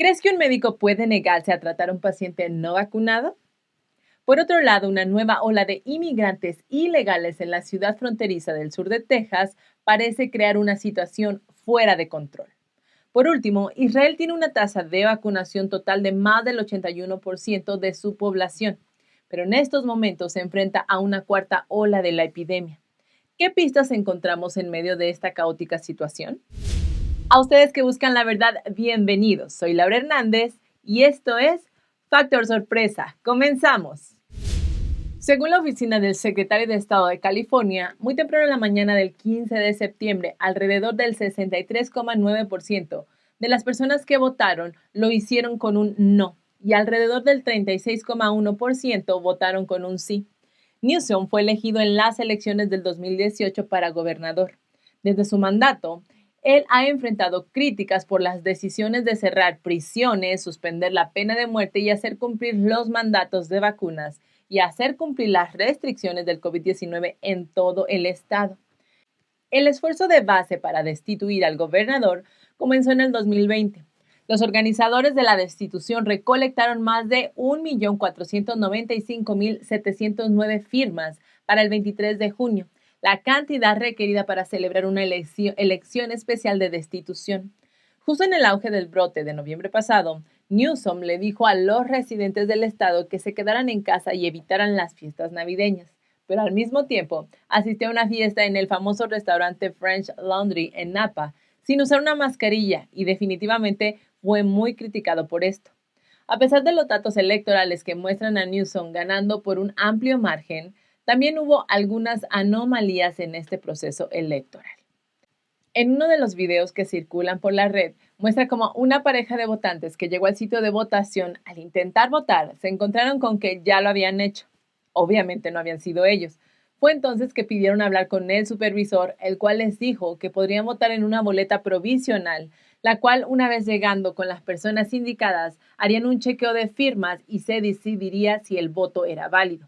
¿Crees que un médico puede negarse a tratar a un paciente no vacunado? Por otro lado, una nueva ola de inmigrantes ilegales en la ciudad fronteriza del sur de Texas parece crear una situación fuera de control. Por último, Israel tiene una tasa de vacunación total de más del 81% de su población, pero en estos momentos se enfrenta a una cuarta ola de la epidemia. ¿Qué pistas encontramos en medio de esta caótica situación? A ustedes que buscan la verdad, bienvenidos. Soy Laura Hernández y esto es Factor Sorpresa. Comenzamos. Según la oficina del secretario de Estado de California, muy temprano en la mañana del 15 de septiembre, alrededor del 63,9% de las personas que votaron lo hicieron con un no y alrededor del 36,1% votaron con un sí. Newsom fue elegido en las elecciones del 2018 para gobernador. Desde su mandato, él ha enfrentado críticas por las decisiones de cerrar prisiones, suspender la pena de muerte y hacer cumplir los mandatos de vacunas y hacer cumplir las restricciones del COVID-19 en todo el estado. El esfuerzo de base para destituir al gobernador comenzó en el 2020. Los organizadores de la destitución recolectaron más de 1.495.709 firmas para el 23 de junio, la cantidad requerida para celebrar una elección especial de destitución. Justo en el auge del brote de noviembre pasado, Newsom le dijo a los residentes del estado que se quedaran en casa y evitaran las fiestas navideñas, pero al mismo tiempo asistió a una fiesta en el famoso restaurante French Laundry en Napa sin usar una mascarilla y definitivamente fue muy criticado por esto. A pesar de los datos electorales que muestran a Newsom ganando por un amplio margen, también hubo algunas anomalías en este proceso electoral. En uno de los videos que circulan por la red, muestra cómo una pareja de votantes que llegó al sitio de votación al intentar votar se encontraron con que ya lo habían hecho. Obviamente no habían sido ellos. Fue entonces que pidieron hablar con el supervisor, el cual les dijo que podrían votar en una boleta provisional, la cual, una vez llegando con las personas indicadas, harían un chequeo de firmas y se decidiría si el voto era válido.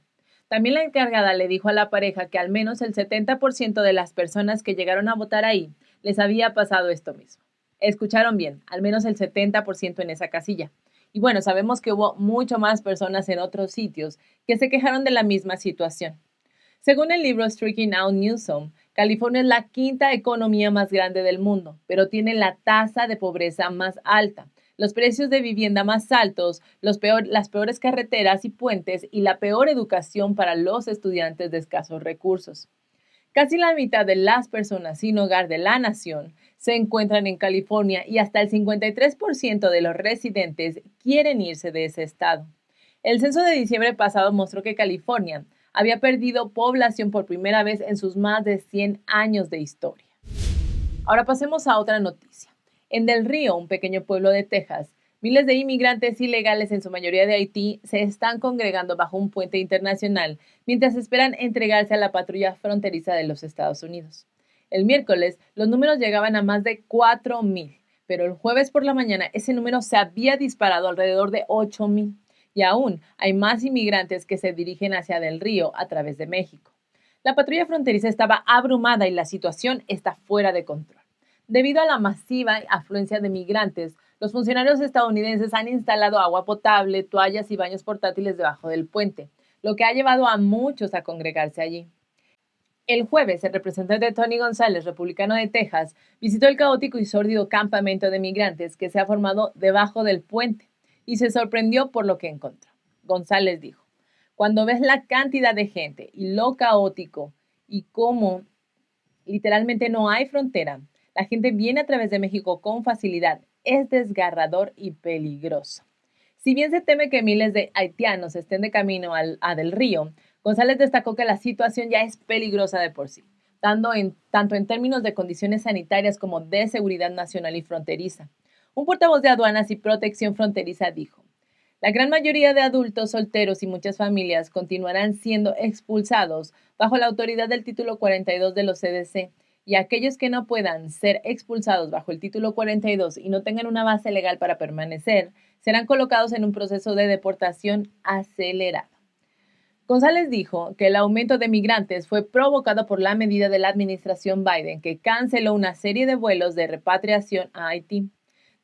También la encargada le dijo a la pareja que al menos el 70% de las personas que llegaron a votar ahí les había pasado esto mismo. Escucharon bien, al menos el 70% en esa casilla. Y bueno, sabemos que hubo mucho más personas en otros sitios que se quejaron de la misma situación. Según el libro Striking Out Newsom, California es la quinta economía más grande del mundo, pero tiene la tasa de pobreza más alta, los precios de vivienda más altos, las peores carreteras y puentes y la peor educación para los estudiantes de escasos recursos. Casi la mitad de las personas sin hogar de la nación se encuentran en California y hasta el 53% de los residentes quieren irse de ese estado. El censo de diciembre pasado mostró que California había perdido población por primera vez en sus más de 100 años de historia. Ahora pasemos a otra noticia. En Del Río, un pequeño pueblo de Texas, miles de inmigrantes ilegales, en su mayoría de Haití, se están congregando bajo un puente internacional mientras esperan entregarse a la patrulla fronteriza de los Estados Unidos. El miércoles, los números llegaban a más de 4,000, pero el jueves por la mañana ese número se había disparado alrededor de 8,000. Y aún hay más inmigrantes que se dirigen hacia Del Río a través de México. La patrulla fronteriza estaba abrumada y la situación está fuera de control. Debido a la masiva afluencia de migrantes, los funcionarios estadounidenses han instalado agua potable, toallas y baños portátiles debajo del puente, lo que ha llevado a muchos a congregarse allí. El jueves, el representante Tony González, republicano de Texas, visitó el caótico y sórdido campamento de migrantes que se ha formado debajo del puente y se sorprendió por lo que encontró. González dijo: cuando ves la cantidad de gente y lo caótico y cómo literalmente no hay frontera, la gente viene a través de México con facilidad, es desgarrador y peligroso. Si bien se teme que miles de haitianos estén de camino a Del Río, González destacó que la situación ya es peligrosa de por sí, tanto en términos de condiciones sanitarias como de seguridad nacional y fronteriza. Un portavoz de Aduanas y Protección Fronteriza dijo: la gran mayoría de adultos solteros y muchas familias continuarán siendo expulsados bajo la autoridad del título 42 de los CDC, y aquellos que no puedan ser expulsados bajo el título 42 y no tengan una base legal para permanecer, serán colocados en un proceso de deportación acelerado. González dijo que el aumento de migrantes fue provocado por la medida de la administración Biden, que canceló una serie de vuelos de repatriación a Haití.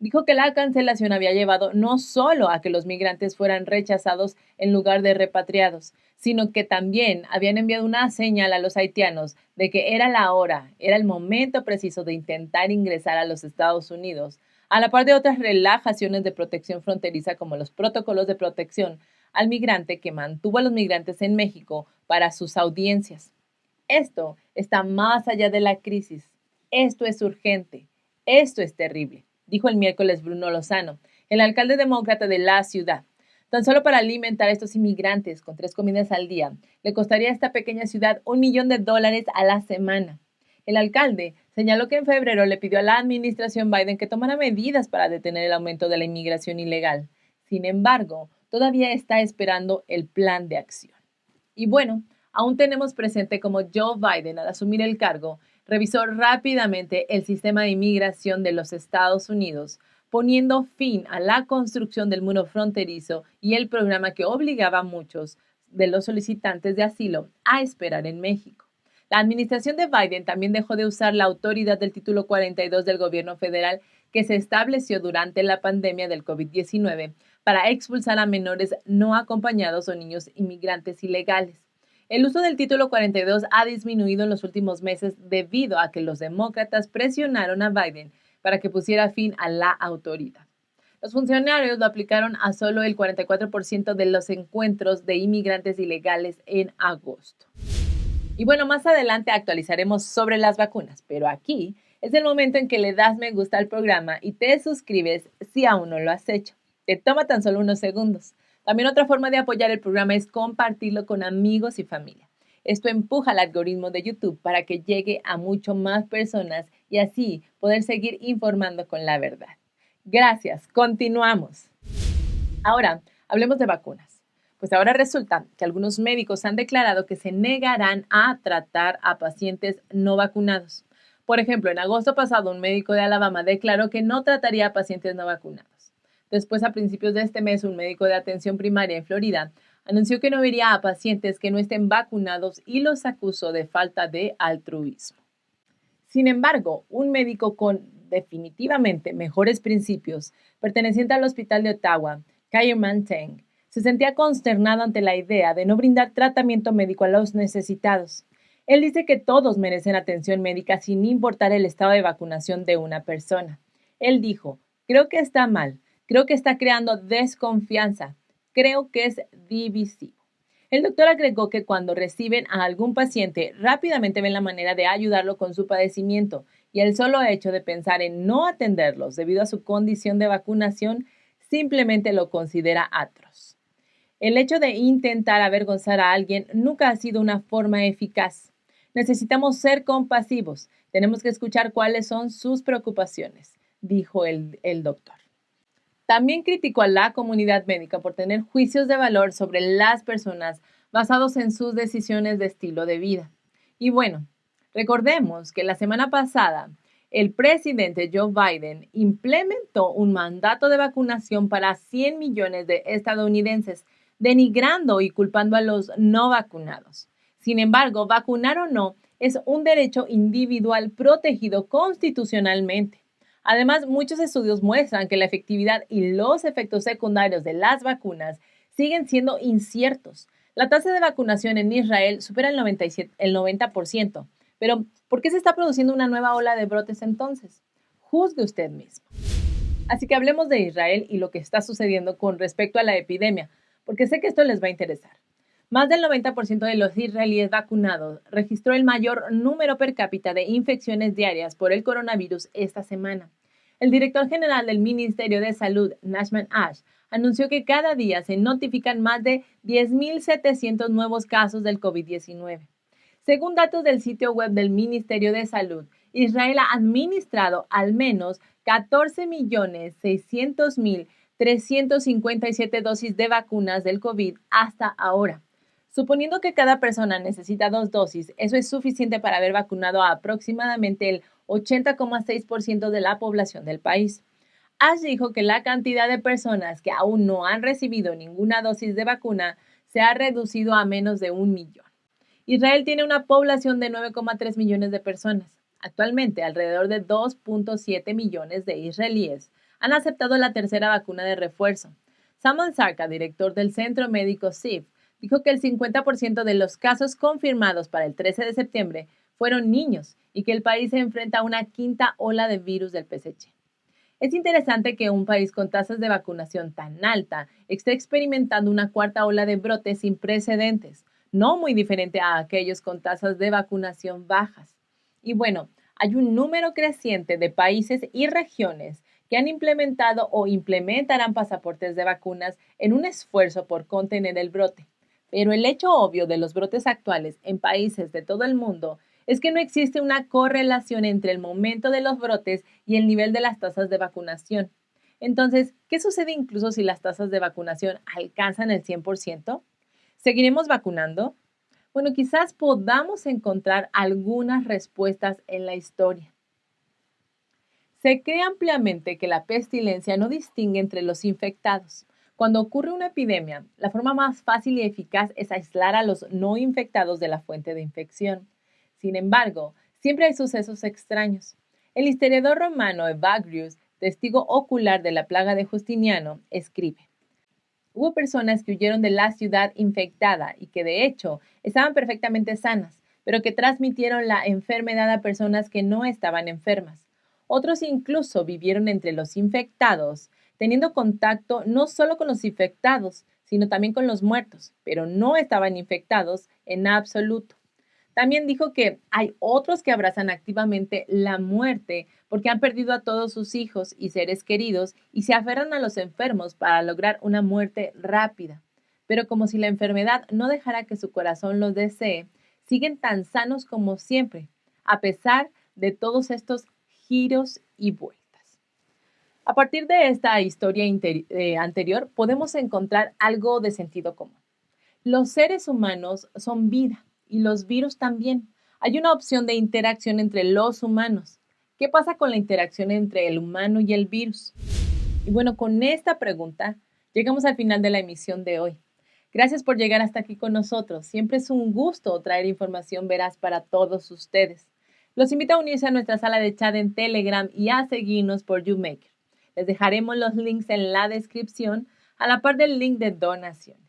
Dijo que la cancelación había llevado no solo a que los migrantes fueran rechazados en lugar de repatriados, sino que también habían enviado una señal a los haitianos de que era la hora, era el momento preciso de intentar ingresar a los Estados Unidos, a la par de otras relajaciones de protección fronteriza como los protocolos de protección al migrante que mantuvo a los migrantes en México para sus audiencias. Esto está más allá de la crisis. Esto es urgente. Esto es terrible, dijo el miércoles Bruno Lozano, el alcalde demócrata de la ciudad. Tan solo para alimentar a estos inmigrantes con 3 comidas al día, le costaría a esta pequeña ciudad $1 millón a la semana. El alcalde señaló que en febrero le pidió a la administración Biden que tomara medidas para detener el aumento de la inmigración ilegal. Sin embargo, todavía está esperando el plan de acción. Y bueno, aún tenemos presente cómo Joe Biden, al asumir el cargo, revisó rápidamente el sistema de inmigración de los Estados Unidos, poniendo fin a la construcción del muro fronterizo y el programa que obligaba a muchos de los solicitantes de asilo a esperar en México. La administración de Biden también dejó de usar la autoridad del título 42 del gobierno federal que se estableció durante la pandemia del COVID-19 para expulsar a menores no acompañados o niños inmigrantes ilegales. El uso del título 42 ha disminuido en los últimos meses debido a que los demócratas presionaron a Biden para que pusiera fin a la autoridad. Los funcionarios lo aplicaron a solo el 44% de los encuentros de inmigrantes ilegales en agosto. Y bueno, más adelante actualizaremos sobre las vacunas, pero aquí es el momento en que le das me gusta al programa y te suscribes si aún no lo has hecho. Te toma tan solo unos segundos. También otra forma de apoyar el programa es compartirlo con amigos y familia. Esto empuja al algoritmo de YouTube para que llegue a mucho más personas y así poder seguir informando con la verdad. Gracias, continuamos. Ahora, hablemos de vacunas. Pues ahora resulta que algunos médicos han declarado que se negarán a tratar a pacientes no vacunados. Por ejemplo, en agosto pasado, un médico de Alabama declaró que no trataría a pacientes no vacunados. Después, a principios de este mes, un médico de atención primaria en Florida anunció que no vería a pacientes que no estén vacunados y los acusó de falta de altruismo. Sin embargo, un médico con definitivamente mejores principios, perteneciente al Hospital de Ottawa, Kaiman Teng, se sentía consternado ante la idea de no brindar tratamiento médico a los necesitados. Él dice que todos merecen atención médica sin importar el estado de vacunación de una persona. Él dijo, creo que está mal. Creo que está creando desconfianza. Creo que es divisivo. El doctor agregó que cuando reciben a algún paciente, rápidamente ven la manera de ayudarlo con su padecimiento y el solo hecho de pensar en no atenderlos debido a su condición de vacunación simplemente lo considera atroz. El hecho de intentar avergonzar a alguien nunca ha sido una forma eficaz. Necesitamos ser compasivos. Tenemos que escuchar cuáles son sus preocupaciones, dijo el doctor. También criticó a la comunidad médica por tener juicios de valor sobre las personas basados en sus decisiones de estilo de vida. Y bueno, recordemos que la semana pasada el presidente Joe Biden implementó un mandato de vacunación para 100 millones de estadounidenses, denigrando y culpando a los no vacunados. Sin embargo, vacunar o no es un derecho individual protegido constitucionalmente. Además, muchos estudios muestran que la efectividad y los efectos secundarios de las vacunas siguen siendo inciertos. La tasa de vacunación en Israel supera el 90%. Pero, ¿por qué se está produciendo una nueva ola de brotes entonces? Juzgue usted mismo. Así que hablemos de Israel y lo que está sucediendo con respecto a la epidemia, porque sé que esto les va a interesar. Más del 90% de los israelíes vacunados registró el mayor número per cápita de infecciones diarias por el coronavirus esta semana. El director general del Ministerio de Salud, Nachman Ash, anunció que cada día se notifican más de 10.700 nuevos casos del COVID-19. Según datos del sitio web del Ministerio de Salud, Israel ha administrado al menos 14.600.357 dosis de vacunas del COVID hasta ahora. Suponiendo que cada persona necesita 2 dosis, eso es suficiente para haber vacunado a aproximadamente el 80,6% de la población del país. Ash dijo que la cantidad de personas que aún no han recibido ninguna dosis de vacuna se ha reducido a menos de 1 millón. Israel tiene una población de 9,3 millones de personas. Actualmente, alrededor de 2,7 millones de israelíes han aceptado la tercera vacuna de refuerzo. Samuel Sarka, director del Centro Médico CIV, dijo que el 50% de los casos confirmados para el 13 de septiembre fueron niños y que el país se enfrenta a una quinta ola de virus del PSC. Es interesante que un país con tasas de vacunación tan alta esté experimentando una cuarta ola de brotes sin precedentes, no muy diferente a aquellos con tasas de vacunación bajas. Y bueno, hay un número creciente de países y regiones que han implementado o implementarán pasaportes de vacunas en un esfuerzo por contener el brote. Pero el hecho obvio de los brotes actuales en países de todo el mundo es que no existe una correlación entre el momento de los brotes y el nivel de las tasas de vacunación. Entonces, ¿qué sucede incluso si las tasas de vacunación alcanzan el 100%? ¿Seguiremos vacunando? Bueno, quizás podamos encontrar algunas respuestas en la historia. Se cree ampliamente que la pestilencia no distingue entre los infectados. Cuando ocurre una epidemia, la forma más fácil y eficaz es aislar a los no infectados de la fuente de infección. Sin embargo, siempre hay sucesos extraños. El historiador romano Evagrius, testigo ocular de la plaga de Justiniano, escribe: hubo personas que huyeron de la ciudad infectada y que de hecho estaban perfectamente sanas, pero que transmitieron la enfermedad a personas que no estaban enfermas. Otros incluso vivieron entre los infectados, teniendo contacto no solo con los infectados, sino también con los muertos, pero no estaban infectados en absoluto. También dijo que hay otros que abrazan activamente la muerte porque han perdido a todos sus hijos y seres queridos y se aferran a los enfermos para lograr una muerte rápida. Pero como si la enfermedad no dejara que su corazón los desee, siguen tan sanos como siempre, a pesar de todos estos giros y vueltas. A partir de esta historia anterior, podemos encontrar algo de sentido común. Los seres humanos son vida y los virus también. Hay una opción de interacción entre los humanos. ¿Qué pasa con la interacción entre el humano y el virus? Y bueno, con esta pregunta llegamos al final de la emisión de hoy. Gracias por llegar hasta aquí con nosotros. Siempre es un gusto traer información veraz para todos ustedes. Los invito a unirse a nuestra sala de chat en Telegram y a seguirnos por YouMaker. Les dejaremos los links en la descripción a la par del link de donaciones.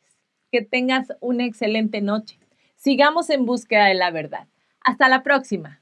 Que tengas una excelente noche. Sigamos en búsqueda de la verdad. Hasta la próxima.